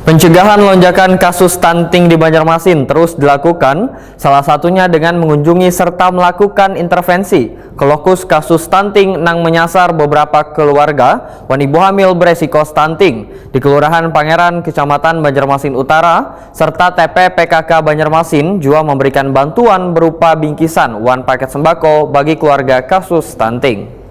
Pencegahan lonjakan kasus stunting di Banjarmasin terus dilakukan, salah satunya dengan mengunjungi serta melakukan intervensi ke lokus kasus stunting nang menyasar beberapa keluarga wanita hamil beresiko stunting di Kelurahan Pangeran, Kecamatan Banjarmasin Utara, serta TP PKK Banjarmasin juga memberikan bantuan berupa bingkisan uang paket sembako bagi keluarga kasus stunting.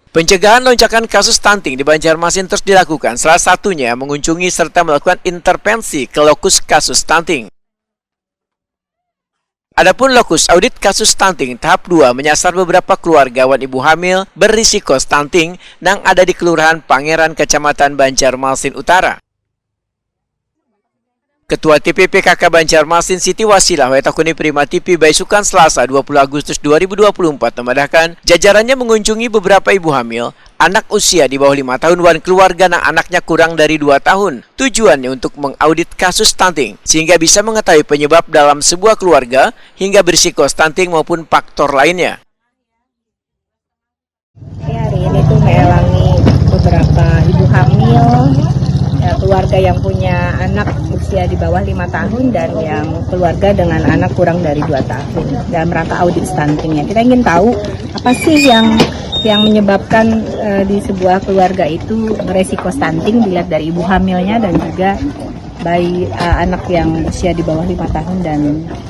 Pencegahan lonjakan kasus stunting di Banjarmasin terus dilakukan, salah satunya mengunjungi serta melakukan intervensi ke lokus kasus stunting. Adapun lokus audit kasus stunting tahap 2 menyasar beberapa keluarga wanita ibu hamil berisiko stunting yang ada di Kelurahan Pangeran, Kecamatan Banjarmasin Utara. Ketua TP PKK Banjarmasin Siti Wasilah Wetakuni Prima TV Baisukan Selasa 20 Agustus 2024 memandahkan jajarannya mengunjungi beberapa ibu hamil, anak usia di bawah 5 tahun dan keluarga yang anaknya kurang dari 2 tahun. Tujuannya untuk mengaudit kasus stunting sehingga bisa mengetahui penyebab dalam sebuah keluarga hingga berisiko stunting maupun faktor lainnya. Hari ini tuh mengalami beberapa ibu hamil, keluarga yang punya anak usia di bawah 5 tahun dan yang keluarga dengan anak kurang dari 2 tahun dalam rangka audit stuntingnya. Kita ingin tahu apa sih yang menyebabkan di sebuah keluarga itu beresiko stunting dilihat dari ibu hamilnya dan juga bayi anak yang usia di bawah 5 tahun dan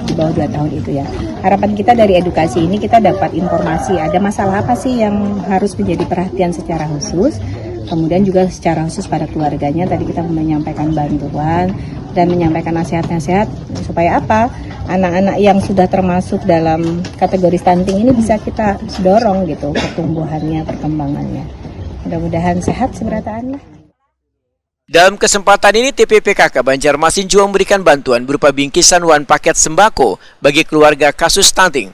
di bawah 2 tahun itu ya. Harapan kita dari edukasi ini kita dapat informasi ada masalah apa sih yang harus menjadi perhatian secara khusus. Kemudian juga secara khusus pada keluarganya tadi kita menyampaikan bantuan dan menyampaikan nasihat-nasihat supaya apa anak-anak yang sudah termasuk dalam kategori stunting ini bisa kita dorong gitu pertumbuhannya, perkembangannya. Mudah-mudahan sehat seberataan lah. Dalam kesempatan ini TP PKK Banjarmasin juga memberikan bantuan berupa bingkisan uang paket sembako bagi keluarga kasus stunting.